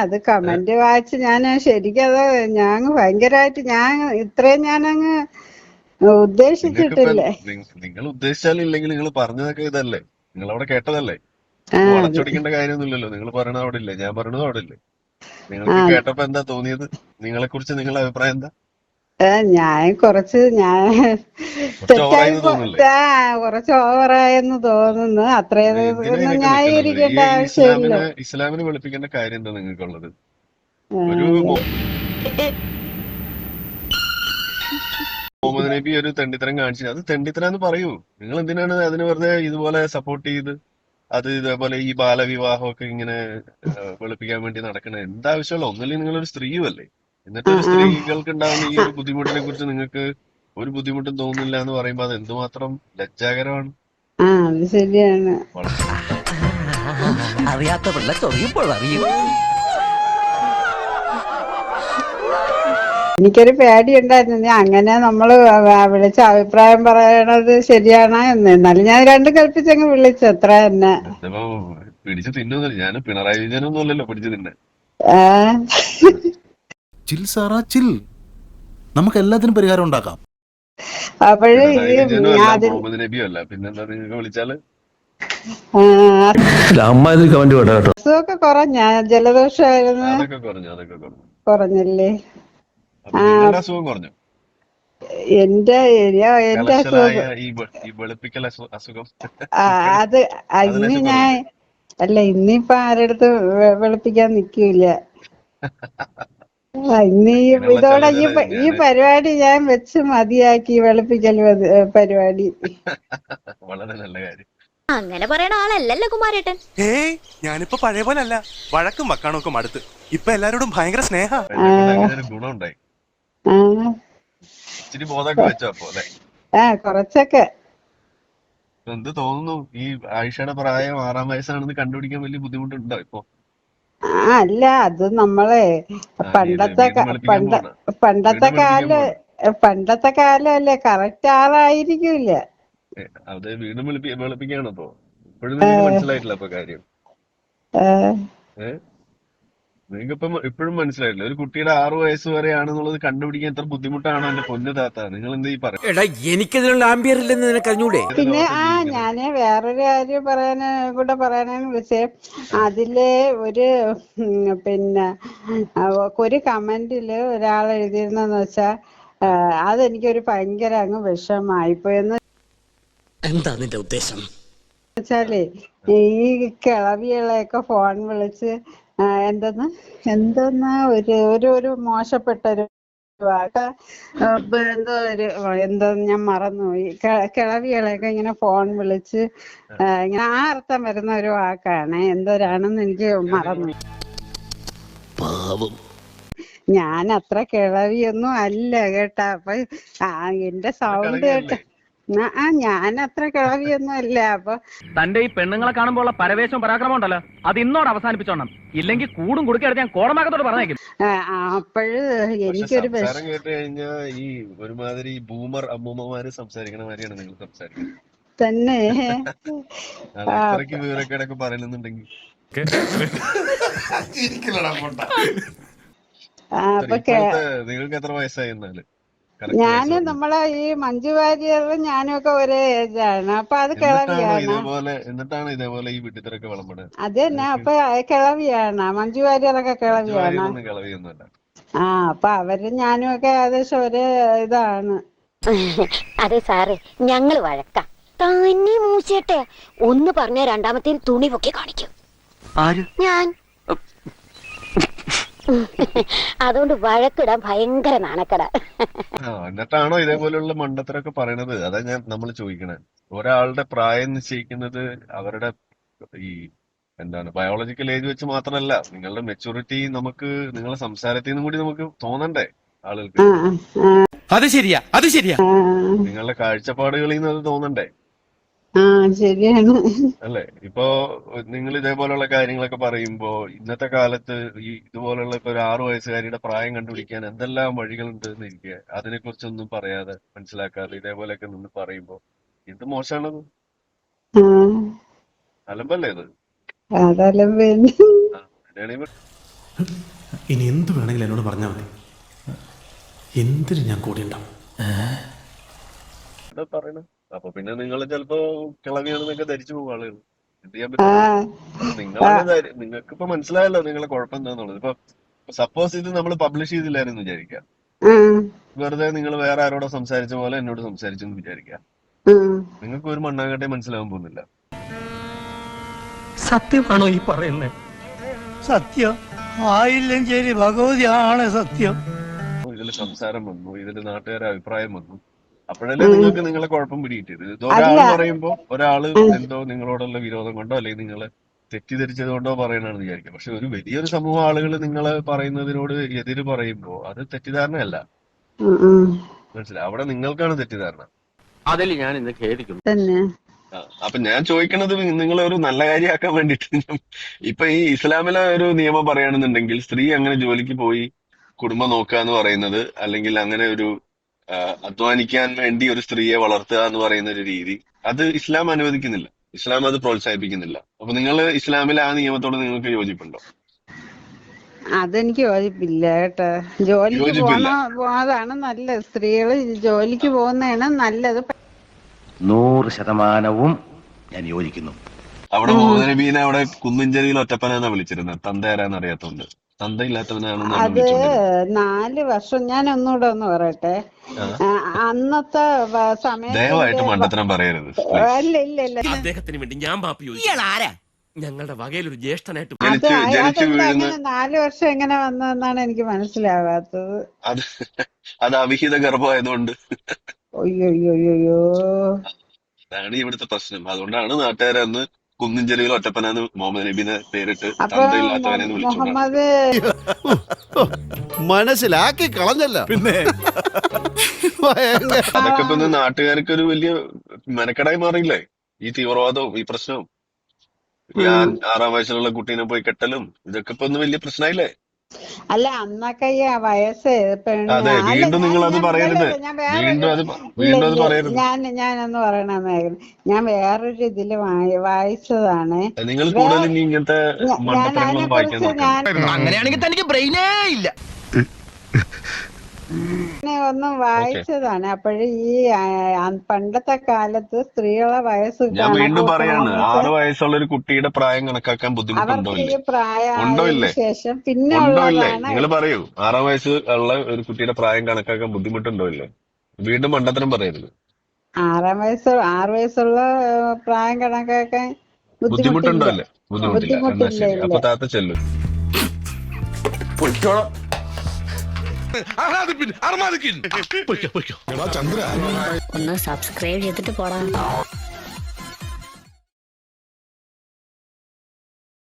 അത് ഏഹ് കമന്റ് വായിച്ച് ഞാൻ ശരിക്കത് ഞാൻ ഭയങ്കരമായിട്ട് ഇത്രയും ഞാനങ്ങ് നിങ്ങൾക്കിപ്പോ ഉദ്ദേശിച്ചിട്ടില്ലേ. നിങ്ങൾ ഉദ്ദേശിച്ചാലും ഇല്ലെങ്കിൽ നിങ്ങൾ പറഞ്ഞതൊക്കെ ഇതല്ലേ, നിങ്ങൾ അവിടെ കേട്ടതല്ലേ. ആ ഇത് അത് വളച്ചൊടിക്കേണ്ട കാര്യമൊന്നുമില്ലല്ലോ. നിങ്ങൾ പറയണത് അവിടെ ഇല്ലേ, ഞാൻ പറയണത് അവിടെ ഇല്ലേ. ആ നിങ്ങൾക്ക് കേട്ടപ്പോ എന്താ തോന്നിയത്? നിങ്ങളെ കുറിച്ച് നിങ്ങളുടെ അഭിപ്രായം എന്താ? ഞാൻ കുറച്ച് തെറ്റായി ഓവറായിന്ന് തോന്നുന്നില്ലേ? കുറച്ച് ഓവറായെന്ന് തോന്നുന്നു. ഇത് എന്തിനാ അത്രയൊന്നും ഇതിനൊക്കെ നിക്കണത്? ന്യായീകരിക്കേണ്ട ഈ ആവശ്യമില്ല. ഇസ്ലാമിനെ വെളുപ്പിക്കേണ്ട കാര്യം എന്താ നിങ്ങൾക്കുള്ളത്? ആ, ഒരു അതെ. മുഹമ്മദ് നബി ഒരു തെണ്ടിത്തരം കാണിച്ചു, അത് തെണ്ടിത്തരാന്ന് പറയൂ. നിങ്ങൾ എന്തിനാണ് അതിന് വെറുതെ ഇതുപോലെ സപ്പോർട്ട് ചെയ്ത് അത് ഇതേപോലെ ഈ ബാലവിവാഹമൊക്കെ ഇങ്ങനെ വെളുപ്പിക്കാൻ വേണ്ടി നടക്കണത്? എന്താവശ്യമുള്ള? ഒന്നല്ലെങ്കിൽ നിങ്ങളൊരു സ്ത്രീയുമല്ലേ. ആ എന്നിട്ടൊരു ആ സ്ത്രീകൾക്ക് ഉണ്ടാവുന്ന ഈ ഒരു ബുദ്ധിമുട്ടിനെ കുറിച്ച് നിങ്ങൾക്ക് ഒരു ബുദ്ധിമുട്ടും തോന്നുന്നില്ല എന്ന് പറയുമ്പോൾ അത് എന്തുമാത്രം ലജ്ജാകരമാണ്. അത് ശരിയാണ്. വള- അറിയാത്ത പിള്ള ചൊറിയുമ്പോൾ അറിയും. എനിക്കൊരു പേടി ഉണ്ടായിരുന്നു, അങ്ങനെ നമ്മള് വിളിച്ച അഭിപ്രായം പറയണത് ശരിയാണോ എന്ന്. എന്നാലും ഞാൻ രണ്ടും കൽപ്പിച്ചങ്ങ് വിളിച്ചു, അത്ര തന്നെ. ഇതിപ്പോ പിടിച്ച് തിന്നുന്നില്ല. ഞാൻ പിണറായി വിജയനൊന്നും അല്ലല്ലോ പിടിച്ച് തിന്നെ. ഏഹ് ചിൽ സാറാ ചിൽ, നമുക്ക് എല്ലാത്തിനും പരിഹാരം ഉണ്ടാക്കാം. അപ്പോഴ് പിണറായി ഈ വിജയനും അല്ല, അതിൽ മുഹമ്മദ് നബിയും അല്ല, പിന്നെന്താ നിങ്ങൾക്ക് വിളിച്ചാല്? ആ, അമ്മ ഇത് കമന്റ് വേണ്ട കേട്ടോ. അസുഖമൊക്കെ കുറഞ്ഞ ജലദോഷമായിരുന്നു. അതൊക്കെ കുറഞ്ഞു, അതൊക്കെ കുറഞ്ഞു. കുറഞ്ഞല്ലേ? അപ്പൊ ആ നിങ്ങളുടെ അസുഖം കുറഞ്ഞു. എന്റെ എന്റെ കലശലായ അസുഖം ഈ വെളുപ്പിക്കൽ അസുഖം ആ, നിക്കണ്, അത് ഇന്ന് അതിലേശം ഞാൻ കുറവില്ലേ? അല്ല, ഇന്നിപ്പൊ ആരെടുത്ത് വെളുപ്പിക്കാൻ നിക്കൂല. ഇന്ന് ഇങ്ങനെയുള്ള ഇതോടെ ചിലര് ഈ ഞാന് പരിപാടി ഞാൻ വെച്ച് മതിയാക്കി, വെളുപ്പിക്കൽ പരിപാടി. വളരെ നല്ല കാര്യം. അങ്ങനെ പറയണ ആളല്ലല്ലോ കുമാരേട്ടൻ. ഏയ് ഞാനിപ്പോ പഴയ പോലെ അല്ല, വഴക്കും വക്കാണൊക്കെ മടുത്ത് ഇപ്പൊ എല്ലാരോടും ഭയങ്കര സ്നേഹ. എന്നെ കൊണ്ട് അങ്ങനെ ഒരു ഗുണം ഉണ്ടായി. ആ ഇച്ചിരി ബോധമൊക്കെ വെച്ചോ അപ്പൊ അല്ലെ? കുറച്ചൊക്കെ. എന്ത് തോന്നുന്നു, ഈ ആയിഷയുടെ പ്രായം 6-ാം വയസ്സാണെന്ന് കണ്ടുപിടിക്കാൻ വലിയ ബുദ്ധിമുട്ടുണ്ടോ ഇപ്പൊ? അല്ല, അത് നമ്മളെ ഇത് പണ്ടത്തെ വീണ്ടും വെളുപ്പിക്കാൻ പോണ, പണ്ടത്തെ വീണ്ടും വെളുപ്പിക്കാൻ പോണ. പണ്ടത്തെ കാലമല്ലേ, കറക്റ്റ് ആളായിരിക്കൂല. അത് വീണ്ടും വെളുപ്പിക്കാണോ ഇപ്പൊ? ഇപ്പോഴും നിങ്ങൾക്ക് മനസ്സിലായിട്ടില്ല അപ്പൊ കാര്യം? ഏഹ് ഏഹ് നിങ്ങൾക്കിപ്പം ഇപ്പോഴും മനസ്സിലായിട്ടില്ല? ഒരു കുട്ടിയുടെ 6 വയസ്സ് വരെയാണെന്നുള്ളത് കണ്ടുപിടിക്കാൻ എത്ര ബുദ്ധിമുട്ടാണോ എന്റെ പൊന്നു താത്ത? നിങ്ങൾ എന്താ ഈ എടാ, എനിക്കതിനുള്ള ആംബിയർ ഇല്ലെന്ന് നിനക്ക് അറിഞ്ഞൂടെ? പറയുന്ന പിന്നെ ലോകത്ത് ജീവിക്കണേ? ഞാന് വേറൊരു കാര്യം പറയാനാണ് വിളിച്ചത്. അതില് ഒരു പിന്നെ ഒരു കമന്റില് ഒരാൾ എഴുതിയിരുന്നെന്ന് വെച്ചാ, അതെനിക്കൊരു ഭയങ്കര അങ്ങ് വിഷമായിപ്പോയെന്ന് എന്താ നിന്റെ ഉദ്ദേശം? വെച്ചാലേ, ഈ കിളവികളെയൊക്കെ ഫോൺ വിളിച്ച് എന്തെന്ന് എന്തെന്നാ ഒരു ഒരു ഒരു മോശപ്പെട്ട ഒരു വാക്ക്, എന്തോ ഞാൻ മറന്നുപോയി. കിളവികളെയൊക്കെ ഇങ്ങനെ ഫോൺ വിളിച്ച് ഇങ്ങനെ ആ അർത്ഥം വരുന്ന ഒരു വാക്കാണ്, എന്തോരാണെന്ന് എനിക്ക് മറന്നു. ഞാൻ അത്ര കിളവിയൊന്നും അല്ല കേട്ടാ. അപ്പൊ എന്റെ സൗണ്ട് കേട്ട് ഞാൻ അത്ര കിളവിയൊന്നും അല്ല. അപ്പൊ തന്റെ ഈ പെണ്ണുങ്ങളെ കാണുമ്പോൾ ഉള്ള പരവേശം പരാക്രമം ഉണ്ടല്ലോ, അത് ഇന്നോട് അവസാനിപ്പിച്ചോണം. ഇല്ലെങ്കിൽ കൂടും കുടുക്കെടുത്ത് ഞാൻ കോടമാകത്തോട് പറഞ്ഞേക്കും. അപ്പോഴ് പക്ഷെ എനിക്കൊരു സംസാരം കേട്ട് കഴിഞ്ഞാ ഈ ഒരുമാതിരി ബൂമർ അമ്മൂമ്മമാര് സംസാരിക്കണ മാതിരിയാണ് നിങ്ങൾ സംസാരിക്കുന്നത്. തന്നെ. അത് ആ, ഇത്രയ്ക്ക് വിവരക്കേടൊക്കെ പറയണമെന്നുണ്ടെങ്കിൽ അപ്പൊ ഇപ്പോഴത്തെ നിങ്ങൾക്ക് എത്ര വയസ്സായി എന്നാല്? കറക്റ്റ് വയസ്സ് പറഞ്ഞു. നമ്മളെ ഈ മഞ്ജു വാര്യറും ഞാനും ഒക്കെ ഒരേ ഏജാണ്. അപ്പൊ അത് കിളവിയാണ്. എന്നിട്ടാണ് ഇതേപോലെ ഈ വിട്ടിത്തരൊക്കെ വിളമ്പണത്. അത് തന്നെ. നിങ്ങൾക്ക് അപ്പൊ കിളവിയാണ് മഞ്ജു വാര്യറൊക്കെ, മഞ്ജു കിളവിയാണ്. വാര്യരൊന്നും കിളവിയൊന്നുമല്ല. അപ്പൊ അവരും ഞാനും ഒക്കെ ഏകദേശം ഒരേ ഇതാണ്. അതെ സാറേ, ഞങ്ങള് വഴക്കാം. തന്നെ മൂച്ചേട്ടെ ഒന്ന് പറഞ്ഞ രണ്ടാമത്തെ തുണി പൊക്കി കാണിക്കും. ഞാൻ അതുകൊണ്ട് വഴക്കിടാൻ ഭയങ്കര നാണക്കട. എന്നിട്ടാണോ ഇതേപോലെയുള്ള മണ്ടത്തരൊക്കെ പറയണത്? അതാ നമ്മൾ ചോദിക്കണേ. ഒരാളുടെ പ്രായം നിശ്ചയിക്കുന്നത് അവരുടെ ഈ എന്താണ് ബയോളജിക്കൽ ഏജ് വെച്ച് മാത്രമല്ല, നിങ്ങളുടെ മെച്ചൂരിറ്റി നമുക്ക് നിങ്ങളുടെ സംസാരത്തിൽ നിന്നും കൂടി നമുക്ക് തോന്നണ്ടേ ആളുകൾക്ക്? അത് ശരിയാ, അത് ശരിയാ. നിങ്ങളുടെ കാഴ്ചപ്പാടുകളിൽ നിന്ന് അത് തോന്നണ്ടേ? ശരിയാണ്. അല്ലെ? ഇപ്പോ നിങ്ങൾ ഇതേപോലുള്ള കാര്യങ്ങളൊക്കെ പറയുമ്പോ ഇന്നത്തെ കാലത്ത് ഈ ഇതുപോലുള്ള ഇപ്പൊ ഒരു 6 വയസ്സുകാരിയുടെ പ്രായം കണ്ടുപിടിക്കാൻ എന്തെല്ലാം വഴികളുണ്ട് എന്ന് ഇരിക്കുക, അതിനെ കുറിച്ചൊന്നും പറയാതെ മനസ്സിലാക്കാതെ ഇതേപോലെയൊക്കെ നിന്ന് പറയുമ്പോ എന്ത് മോശമാണത്? അലമ്പല്ലേ ഇത്? അതെല്ലാം പിന്നെ ആ, അങ്ങനെയാണെങ്കിൽ ഇനി എന്ത് വേണമെങ്കിലും എന്നോട് പറഞ്ഞാൽ മതി, എന്തിനും ഞാൻ കൂടെ ഉണ്ടാവും. എന്താ പറയണ? അപ്പൊ പിന്നെ നിങ്ങൾ ചിലപ്പോ കിളവിയാണെന്നൊക്കെ ധരിച്ചു പോകും ആളുകൾ. എന്ത് ചെയ്യാൻ പറ്റും? നിങ്ങൾക്ക് ഇപ്പൊ മനസ്സിലായല്ലോ നിങ്ങളെ കുഴപ്പം എന്താന്നുള്ളത്. ഇപ്പൊ സപ്പോസ് ഇത് നമ്മൾ പബ്ലിഷ് ചെയ്തില്ലായിരുന്നു വിചാരിക്കാം, വെറുതെ നിങ്ങൾ വേറെ ആരോടോ സംസാരിച്ച പോലെ എന്നോട് സംസാരിച്ചെന്ന് വിചാരിക്കാം, നിങ്ങൾക്ക് ഒരു മണ്ണാങ്കട്ടെ മനസ്സിലാവാൻ പോകുന്നില്ല. സത്യമാണോ ഈ പറയുന്നത്? സത്യം ആയില്ലെങ്കിൽ ഭഗവതിയാണ് സത്യം. ഇതിൽ സംസാരം വന്നു, ഇതിൽ നാട്ടുകാരുടെ അഭിപ്രായം വന്നു, അപ്പോഴല്ലേ നിങ്ങൾക്ക് നിങ്ങളെ കുഴപ്പം പിടികിട്ടിയത്. ഇത് ഒരാൾ പറയുമ്പോ ഒരാള് എന്തോ നിങ്ങളോടുള്ള വിരോധം കൊണ്ടോ അല്ലെങ്കിൽ നിങ്ങളെ തെറ്റിദ്ധരിച്ചത് കൊണ്ടോ പറയണമെന്ന് വിചാരിക്കാം. പക്ഷെ ഒരു വലിയൊരു സമൂഹം ആളുകൾ നിങ്ങളെ പറയുന്നതിനോട് എതിര് പറയുമ്പോ അത് തെറ്റിദ്ധാരണയല്ല, മനസ്സിലായി? അവിടെ നിങ്ങൾക്കാണ് തെറ്റിദ്ധാരണ. അതിൽ ഞാൻ ഇന്ന് ഖേദിക്കുന്നു. അപ്പൊ ഞാൻ ചോദിക്കണത് നിങ്ങളെ ഒരു നല്ല കാര്യമാക്കാൻ വേണ്ടിട്ട്, ഇപ്പൊ ഈ ഇസ്ലാമിലെ ഒരു നിയമം പറയുകയാണെന്നുണ്ടെങ്കിൽ സ്ത്രീ അങ്ങനെ ജോലിക്ക് പോയി കുടുംബം നോക്കുക എന്ന് പറയുന്നത്, അല്ലെങ്കിൽ അങ്ങനെ ഒരു അധ്വാനിക്കാൻ വേണ്ടി ഒരു സ്ത്രീയെ വളർത്തുക എന്ന് പറയുന്ന ഒരു രീതി, അത് ഇസ്ലാം അനുവദിക്കുന്നില്ല, ഇസ്ലാം അത് പ്രോത്സാഹിപ്പിക്കുന്നില്ല. അപ്പൊ നിങ്ങൾ ഇസ്ലാമിലെ ആ നിയമത്തോട് നിങ്ങൾക്ക് യോജിപ്പുണ്ടോ? അതെനിക്ക് യോജിപ്പില്ല കേട്ടോ. ജോലിക്ക് പോണതാണ് നല്ലത്, സ്ത്രീകള് ജോലിക്ക് പോകുന്നതാണ് നല്ലത്. 100% ഞാൻ യോജിക്കുന്നു. അവിടെ മുഹമ്മദ് നബീനെ അവിടെ കുന്നിഞ്ചേരിയിൽ ഒറ്റപ്പനാന്നാ വിളിച്ചിരുന്നത്, തന്തയാരാന്ന് അറിയാത്തോണ്ട്. തന്തയില്ലാത്തവനാണെന്നാണ് അത് 4 വർഷം, ഞാൻ ഒന്നുകൂടെ ഒന്ന് പറയട്ടെ, അന്നത്തെ സമയത്ത് ദയവായിട്ട് മണ്ടത്തരം പറയരുത്. ഇല്ല അദ്ദേഹത്തിന് വേണ്ടി ഞാൻ മാപ്പി ചോദിച്ചു. ഞങ്ങളുടെ വകയിലൊരു ജ്യേഷ്ഠനായിട്ട് അങ്ങനെ 4 വർഷം എങ്ങനെ വന്നതെന്നാണ് എനിക്ക് മനസ്സിലാവാത്തത്. അത് അവിഹിത ഗർഭമായതുകൊണ്ട്. അയ്യോ അതാണ് ഇവിടുത്തെ പ്രശ്നം. അതുകൊണ്ടാണ് നാട്ടുകാരെ അന്ന് കുന്നിഞ്ചെരിയിൽ ഒറ്റപ്പനാന്ന് മുഹമ്മദ് നബീനെ പേരിട്ട് അപ്പൊ തന്തയില്ലാത്തവനെ വിളിച്ചു. മുഹമ്മദ് മനസ്സിലാക്കി കളഞ്ഞല്ല പിന്നെ. അതൊക്കെ ഇപ്പൊ നാട്ടുകാർക്ക് ഒരു വലിയ മെനക്കെടായി മാറിയില്ലേ, ഈ തീവ്രവാദവും ഈ പ്രശ്നവും. ഈ 6-ാം വയസ്സിലുള്ള കുട്ടീനെ പോയി കെട്ടലും ഇതൊക്കെ ഇപ്പൊ ഒന്ന് വലിയ പ്രശ്നമായില്ലേ? അല്ല അന്നൊക്കെ ഈ വയസ്സ് അതെ, വീണ്ടും നിങ്ങൾ അത് പറയരുത്, വീണ്ടും അത് പറയരുത്. ഞാനൊന്ന് പറയണ മേഖല, ഞാൻ വേറൊരു ഇതില് വായിച്ചതാണ്. നിങ്ങൾ കൂടുതൽ ഇങ്ങനത്തെ മണ്ടത്തരങ്ങളൊന്നും വായിക്കാൻ നോക്കണം. അങ്ങനെയാണെങ്കിൽ തനിക്ക് ബ്രെയിനേ ഇല്ല. ഒന്നും വായിച്ചതാണ്. അപ്പോഴ് ഈ പണ്ടത്തെ കാലത്ത് സ്ത്രീകളെ വയസ്സ് ഞാൻ വീണ്ടും പറയാണ്, 6 വയസ്സുള്ള ഒരു കുട്ടിയുടെ പ്രായം കണക്കാക്കാൻ ബുദ്ധിമുട്ടുണ്ടോ ഇല്ലേ? ഉണ്ടോ ഇല്ലേ? ശേഷം പിന്നെ ഉണ്ടോ ഇല്ലേ? നിങ്ങൾ പറയൂ, 6 വയസ്സ് ഉള്ള ഒരു കുട്ടിയുടെ പ്രായം കണക്കാക്കാൻ ബുദ്ധിമുട്ടുണ്ടോ ഇല്ലേ? വീണ്ടും മണ്ടത്തരം പറയരുത്. 6 വയസ്സുള്ള പ്രായം കണക്കാക്കാൻ ബുദ്ധിമുട്ടുണ്ടോ അല്ലേ? ബുദ്ധിമുട്ടില്ല. എന്നാ ശരി, അപ്പൊ താത്ത ചെല്ലു. ഒന്ന് സബ്സ്ക്രൈബ് ചെയ്തിട്ട് പോടാ.